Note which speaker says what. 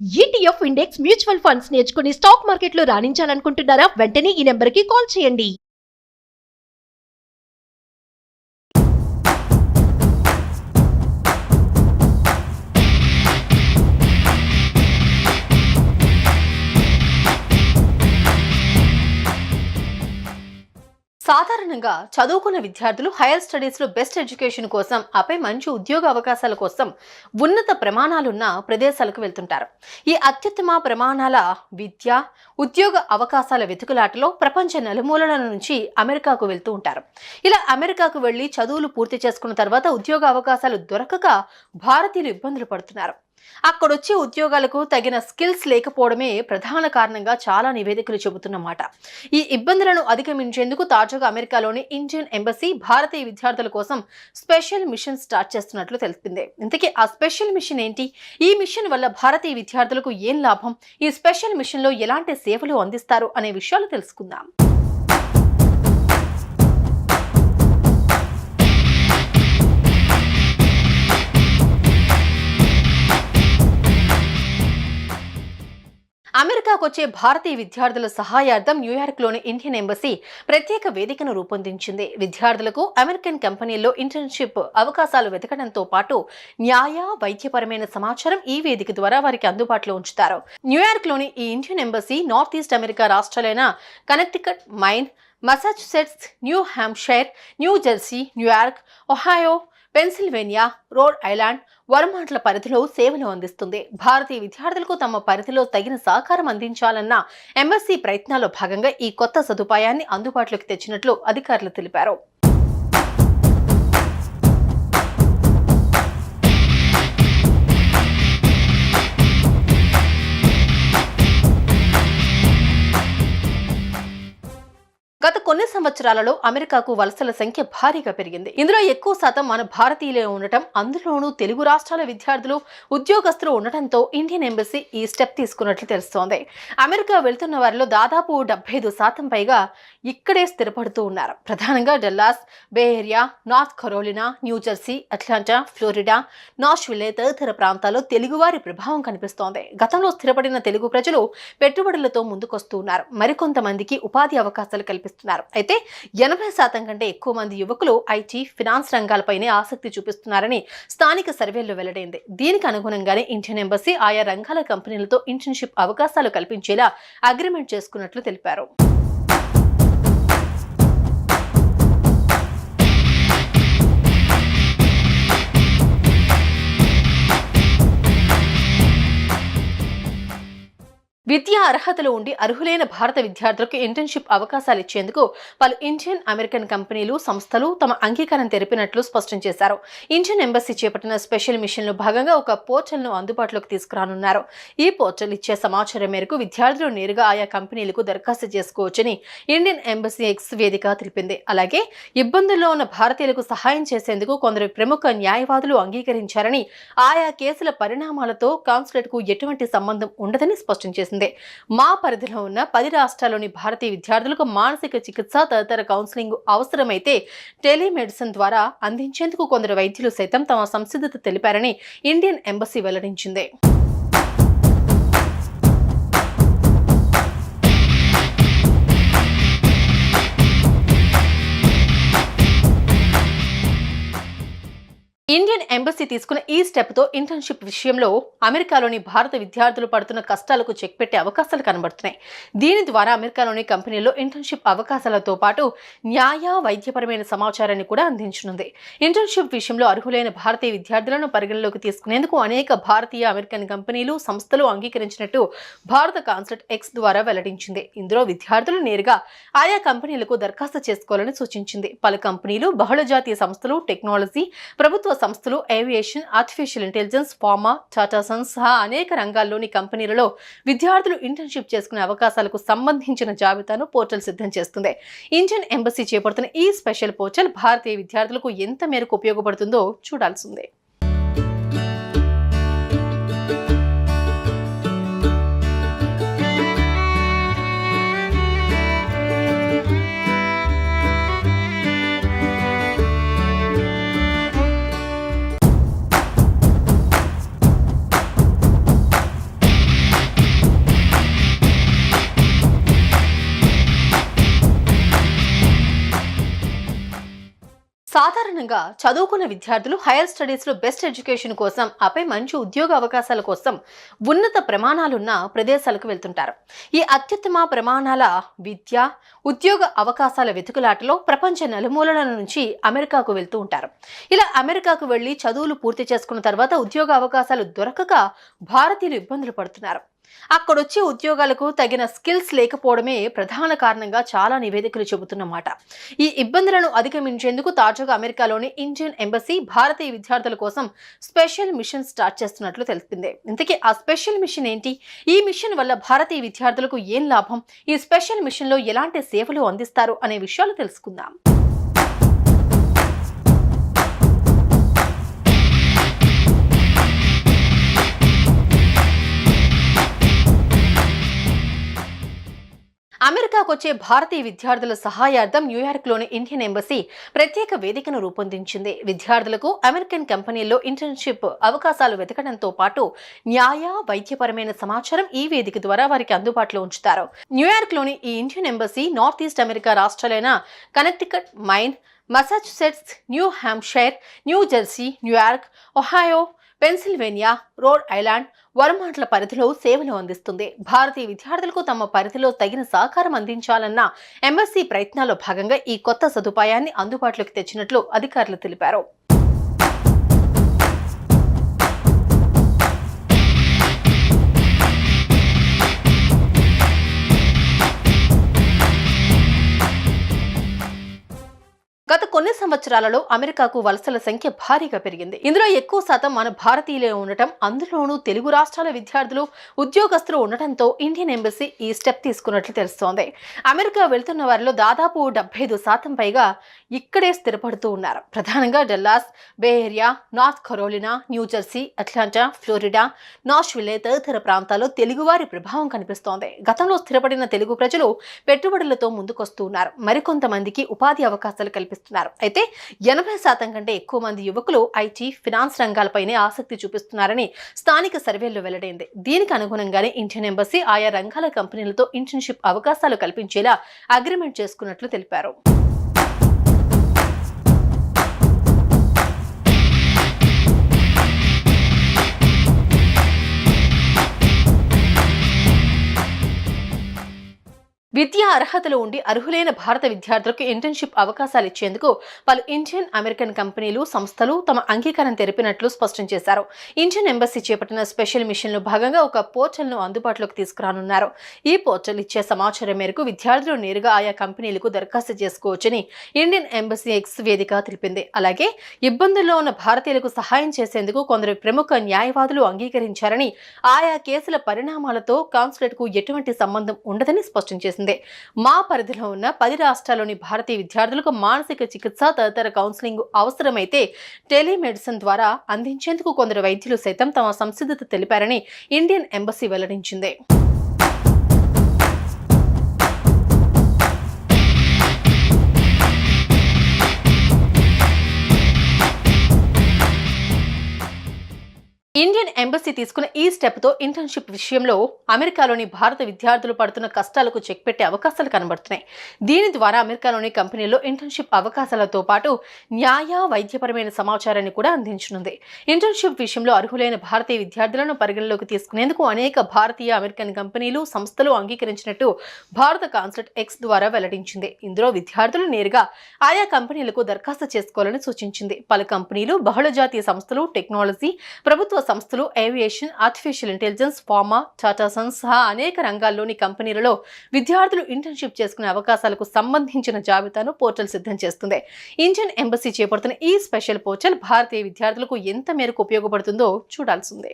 Speaker 1: ETF index mutual funds నేర్చుకుని stock మార్కెట్లో రాణించాలనుకుంటున్నారా? వెంటనే ఈ నెంబర్కి కాల్ చేయండి.
Speaker 2: సాధారణంగా చదువుకున్న విద్యార్థులు హైయర్ స్టడీస్లో బెస్ట్ ఎడ్యుకేషన్ కోసం ఆపై మంచి ఉద్యోగ అవకాశాల కోసం ఉన్నత ప్రమాణాలున్న ప్రదేశాలకు వెళ్తుంటారు. ఈ అత్యుత్తమ ప్రమాణాల విద్య ఉద్యోగ అవకాశాల వెతుకులాటలో ప్రపంచ నలుమూలల నుంచి అమెరికాకు వెళ్తూ ఉంటారు. ఇలా అమెరికాకు వెళ్లి చదువులు పూర్తి చేసుకున్న తర్వాత ఉద్యోగ అవకాశాలు దొరకక భారతీయులు ఇబ్బందులు పడుతున్నారు. అక్కడొచ్చే ఉద్యోగాలకు తగిన స్కిల్స్ లేకపోవడమే ప్రధాన కారణంగా చాలా నివేదికలు చెబుతున్నమాట. ఈ ఇబ్బందులను అధిగమించేందుకు తాజాగా అమెరికాలోని ఇండియన్ ఎంబసీ భారతీయ విద్యార్థుల కోసం స్పెషల్ మిషన్ స్టార్ట్ చేస్తున్నట్లు తెలిపింది. ఇంతకీ ఆ స్పెషల్ మిషన్ ఏంటి? ఈ మిషన్ వల్ల భారతీయ విద్యార్థులకు ఏం లాభం? ఈ స్పెషల్ మిషన్ లో ఎలాంటి సేవలు అందిస్తారు అనే విషయాలు తెలుసుకుందాం. అమెరికాకు వచ్చే భారతీయ విద్యార్థుల సహాయార్థం న్యూయార్క్లోని ఇండియన్ ఎంబసీ ప్రత్యేక వేదికను రూపొందించింది. విద్యార్థులకు అమెరికన్ కంపెనీల్లో ఇంటర్న్షిప్ అవకాశాలు వెతకడంతో పాటు న్యాయ వైద్యపరమైన సమాచారం ఈ వేదిక ద్వారా వారికి అందుబాటులో ఉంచుతారు. న్యూయార్క్లోని ఈ Indian embassy North East America రాష్ట్రాలైన Connecticut, Maine, Massachusetts, New Hampshire, New Jersey, New York, Ohio, Pennsylvania, Rhode Island, వర్మాంట్ల పరిధిలో సేవలు అందిస్తుంది. భారతీయ విద్యార్థులకు తమ పరిధిలో తగిన సహకారం అందించాలన్న ఎంబసీ ప్రయత్నాల్లో భాగంగా ఈ కొత్త సదుపాయాన్ని అందుబాటులోకి తెచ్చినట్లు అధికారులు తెలిపారు. గత కొన్ని సంవత్సరాలలో అమెరికాకు వలసల సంఖ్య భారీగా పెరిగింది. ఇందులో ఎక్కువ శాతం మన భారతీయులే ఉండటం, అందులోనూ తెలుగు రాష్ట్రాల విద్యార్థులు, ఉద్యోగస్తులు ఉండటంతో ఇండియన్ ఎంబసీ ఈ స్టెప్ తీసుకున్నట్లు తెలుస్తోంది. అమెరికా వెళ్తున్న వారిలో దాదాపు 75% పైగా ఇక్కడే స్థిరపడుతూ ఉన్నారు. ప్రధానంగా Dallas, Bay Area, North Carolina, New Jersey, Atlanta, Florida, Nashville తదితర ప్రాంతాల్లో తెలుగువారి ప్రభావం కనిపిస్తోంది. గతంలో స్థిరపడిన తెలుగు ప్రజలు పెట్టుబడులతో ముందుకొస్తూ ఉన్నారు. మరికొంతమందికి ఉపాధి అవకాశాలు కల్పిస్తున్నారు. అయితే 80% కంటే ఎక్కువ మంది యువకులు ఐటీ, ఫినాన్స్ రంగాలపైనే ఆసక్తి చూపిస్తున్నారని స్థానిక సర్వేల్లో వెల్లడైంది. దీనికి అనుగుణంగానే ఇండియన్ ఎంబసీ ఆయా రంగాల కంపెనీలతో ఇంటర్న్షిప్ అవకాశాలు కల్పించేలా అగ్రిమెంట్ చేసుకున్నట్లు తెలిపారు. విద్యా అర్హతలు ఉండి అర్హులైన భారత విద్యార్థులకు ఇంటర్న్షిప్ అవకాశాలు ఇచ్చేందుకు పలు ఇండియన్ అమెరికన్ కంపెనీలు, సంస్థలు తమ అంగీకారం తెలిపినట్లు స్పష్టం చేశారు. ఇండియన్ ఎంబసీ చేపట్టిన స్పెషల్ మిషన్లో భాగంగా ఒక పోర్టల్ను అందుబాటులోకి తీసుకురానున్నారు. ఈ పోర్టల్ ఇచ్చే సమాచారం మేరకు విద్యార్థులు నేరుగా ఆయా కంపెనీలకు దరఖాస్తు చేసుకోవచ్చని ఇండియన్ ఎంబసీ ఎక్స్ వేదిక తెలిపింది. అలాగే ఇబ్బందుల్లో ఉన్న భారతీయులకు సహాయం చేసేందుకు కొందరు ప్రముఖ న్యాయవాదులు అంగీకరించారని, ఆయా కేసుల పరిణామాలతో కాన్సులేట్కు ఎటువంటి సంబంధం ఉండదని స్పష్టం చేసింది. మా పరిధిలో ఉన్న 10 రాష్ట్రాల్లోని భారతీయ విద్యార్థులకు మానసిక చికిత్స తదితర కౌన్సిలింగ్ అవసరమైతే టెలిమెడిసిన్ ద్వారా అందించేందుకు కొందరు వైద్యులు సైతం తమ సంసిద్ధత తెలిపారని ఇండియన్ ఎంబసీ వెల్లడించింది. ఇండియన్ ఎంబసీ తీసుకున్న ఈ స్టెప్తో ఇంటర్న్షిప్ విషయంలో అమెరికాలోని భారత విద్యార్థులు పడుతున్న కష్టాలకు చెక్ పెట్టే అవకాశాలు కనబడుతున్నాయి. దీని ద్వారా అమెరికాలోని కంపెనీల్లో ఇంటర్న్షిప్ అవకాశాలతో పాటు న్యాయ వైద్యపరమైన సమాచారాన్ని కూడా అందించనుంది. ఇంటర్న్షిప్ విషయంలో అర్హులైన భారతీయ విద్యార్థులను పరిగణలోకి తీసుకునేందుకు అనేక భారతీయ అమెరికన్ కంపెనీలు, సంస్థలు అంగీకరించినట్టు భారత కాన్సులేట్ ఎక్స్ ద్వారా వెల్లడించింది. ఇందులో విద్యార్థులు నేరుగా ఆయా కంపెనీలకు దరఖాస్తు చేసుకోవాలని సూచించింది. పలు కంపెనీలు, బహుళజాతీయ సంస్థలు, టెక్నాలజీ, ప్రభుత్వ సంస్థలు, aviation, artificial intelligence, pharma, Tata Sons సహా అనేక రంగాల్లోని కంపెనీలలో విద్యార్థులు ఇంటర్న్షిప్ చేసుకునే అవకాశాలకు సంబంధించిన జాబితాను పోర్టల్ సిద్ధం చేస్తుంది. ఇండియన్ ఎంబసీ చేపడుతున్న ఈ స్పెషల్ పోర్టల్ భారతీయ విద్యార్థులకు ఎంత మేరకు ఉపయోగపడుతుందో చూడాల్సిందే. సాధారణంగా చదువుకున్న విద్యార్థులు హైయర్ స్టడీస్లో బెస్ట్ ఎడ్యుకేషన్ కోసం ఆపై మంచి ఉద్యోగ అవకాశాల కోసం ఉన్నత ప్రమాణాలున్న ప్రదేశాలకు వెళ్తుంటారు. ఈ అత్యుత్తమ ప్రమాణాల విద్య ఉద్యోగ అవకాశాల వెతుకులాటలో ప్రపంచ నలుమూలల నుంచి అమెరికాకు వెళ్తూ ఉంటారు. ఇలా అమెరికాకు వెళ్లి చదువులు పూర్తి చేసుకున్న తర్వాత ఉద్యోగ అవకాశాలు దొరకక భారతీయులు ఇబ్బందులు పడుతున్నారు. అక్కడొచ్చే ఉద్యోగాలకు తగిన స్కిల్స్ లేకపోవడమే ప్రధాన కారణంగా చాలా నివేదికలు చెబుతున్నమాట. ఈ ఇబ్బందులను అధిగమించేందుకు తాజాగా అమెరికాలోని ఇండియన్ ఎంబసీ భారతీయ విద్యార్థుల కోసం స్పెషల్ మిషన్ స్టార్ట్ చేస్తున్నట్లు తెలిపింది. ఇంతకీ ఆ స్పెషల్ మిషన్ ఏంటి? ఈ మిషన్ వల్ల భారతీయ విద్యార్థులకు ఏం లాభం? ఈ స్పెషల్ మిషన్ లో ఎలాంటి సేవలు అందిస్తారు అనే విషయాలు తెలుసుకుందాం. అమెరికాకు వచ్చే భారతీయ విద్యార్థుల సహాయార్థం న్యూయార్క్లోని ఇండియన్ ఎంబసీ ప్రత్యేక వేదికను రూపొందించింది. విద్యార్థులకు అమెరికన్ కంపెనీల్లో ఇంటర్న్షిప్ అవకాశాలు వెతకడంతో పాటు న్యాయ వైద్యపరమైన సమాచారం ఈ వేదిక ద్వారా వారికి అందుబాటులో ఉంచుతారు. న్యూయార్క్లోని ఈ Indian embassy North East America రాష్ట్రాలైన Connecticut, Maine, Massachusetts, New Hampshire, New Jersey, New York, Ohio, Pennsylvania, Rhode Island, వర్మాంట్ల పరిధిలో సేవలు అందిస్తుంది. భారతీయ విద్యార్థులకు తమ పరిధిలో తగిన సహకారం అందించాలన్న ఎంబసీ ప్రయత్నాల్లో భాగంగా ఈ కొత్త సదుపాయాన్ని అందుబాటులోకి తెచ్చినట్లు అధికారులు తెలిపారు. గత కొన్ని సంవత్సరాలలో అమెరికాకు వలసల సంఖ్య భారీగా పెరిగింది. ఇందులో ఎక్కువ శాతం మన భారతీయులే ఉండటం, అందులోనూ తెలుగు రాష్ట్రాల విద్యార్థులు, ఉద్యోగస్తులు ఉండటంతో ఇండియన్ ఎంబసీ ఈ స్టెప్ తీసుకున్నట్లు తెలుస్తోంది. అమెరికా వెళ్తున్న వారిలో దాదాపు 75% పైగా ఇక్కడే స్థిరపడుతూ ఉన్నారు. ప్రధానంగా Dallas, Bay Area, North Carolina, New Jersey, Atlanta, Florida, Nashville తదితర ప్రాంతాల్లో తెలుగువారి ప్రభావం కనిపిస్తోంది. గతంలో స్థిరపడిన తెలుగు ప్రజలు పెట్టుబడులతో ముందుకొస్తూ ఉన్నారు. మరికొంతమందికి ఉపాధి అవకాశాలు కల్పిస్తున్నారు. అయితే 80% కంటే ఎక్కువ మంది యువకులు ఐటీ, ఫినాన్స్ రంగాలపైనే ఆసక్తి చూపిస్తున్నారని స్థానిక సర్వేల్లో వెల్లడైంది. దీనికి అనుగుణంగానే ఇండియన్ ఎంబసీ ఆయా రంగాల కంపెనీలతో ఇంటర్న్షిప్ అవకాశాలు కల్పించేలా అగ్రిమెంట్ చేసుకున్నట్లు తెలిపారు. విద్యా అర్హతలు ఉండి అర్హులైన భారత విద్యార్థులకు ఇంటర్న్షిప్ అవకాశాలు ఇచ్చేందుకు పలు ఇండియన్ అమెరికన్ కంపెనీలు, సంస్థలు తమ అంగీకారం తెలిపినట్లు స్పష్టం చేశారు. ఇండియన్ ఎంబసీ చేపట్టిన స్పెషల్ మిషన్లో భాగంగా ఒక పోర్టల్ను అందుబాటులోకి తీసుకురానున్నారు. ఈ పోర్టల్ ఇచ్చే సమాచారం మేరకు విద్యార్థులు నేరుగా ఆయా కంపెనీలకు దరఖాస్తు చేసుకోవచ్చని ఇండియన్ ఎంబసీ ఎక్స్ వేదిక తెలిపింది. అలాగే ఇబ్బందుల్లో ఉన్న భారతీయులకు సహాయం చేసేందుకు కొందరు ప్రముఖ న్యాయవాదులు అంగీకరించారని, ఆయా కేసుల పరిణామాలతో కాన్సులేట్కు ఎటువంటి సంబంధం ఉండదని స్పష్టం చేసింది. మా పరిధిలో ఉన్న 10 రాష్ట్రాల్లోని భారతీయ విద్యార్థులకు మానసిక చికిత్స తదితర కౌన్సిలింగ్ అవసరమైతే టెలిమెడిసిన్ ద్వారా అందించేందుకు కొందరు వైద్యులు సైతం తమ సంసిద్ధత తెలిపారని ఇండియన్ ఎంబసీ వెల్లడించింది. ఇండియన్ ఎంబసీ తీసుకున్న ఈ స్టెప్ తో ఇంటర్న్షిప్ విషయంలో అమెరికాలోని భారత విద్యార్థులు పడుతున్న కష్టాలకు చెక్ పెట్టే అవకాశాలు కనబడుతున్నాయి. దీని ద్వారా అమెరికాలోని కంపెనీల్లో ఇంటర్న్షిప్ అవకాశాలతో పాటు న్యాయ వైద్యపరమైన సమాచారాన్ని కూడా అందించనుంది. ఇంటర్న్షిప్ విషయంలో అర్హులైన భారతీయ విద్యార్థులను పరిగణలోకి తీసుకునేందుకు అనేక భారతీయ అమెరికన్ కంపెనీలు, సంస్థలు అంగీకరించినట్టు భారత కాన్సులేట్ ఎక్స్ ద్వారా వెల్లడించింది. ఇందులో విద్యార్థులు నేరుగా ఆయా కంపెనీలకు దరఖాస్తు చేసుకోవాలని సూచించింది. పలు కంపెనీలు, బహుళజాతీయ సంస్థలు, టెక్నాలజీ, ప్రభుత్వ సంస్థలు, aviation, artificial intelligence, pharma, Tata Sons సహా అనేక రంగాల్లోని కంపెనీలలో విద్యార్థులు ఇంటర్న్షిప్ చేసుకునే అవకాశాలకు సంబంధించిన జాబితాను పోర్టల్ సిద్ధం చేస్తుంది. ఇండియన్ ఎంబసీ చేపడుతున్న ఈ స్పెషల్ పోర్టల్ భారతీయ విద్యార్థులకు ఎంత మేరకు ఉపయోగపడుతుందో చూడాల్సిందే.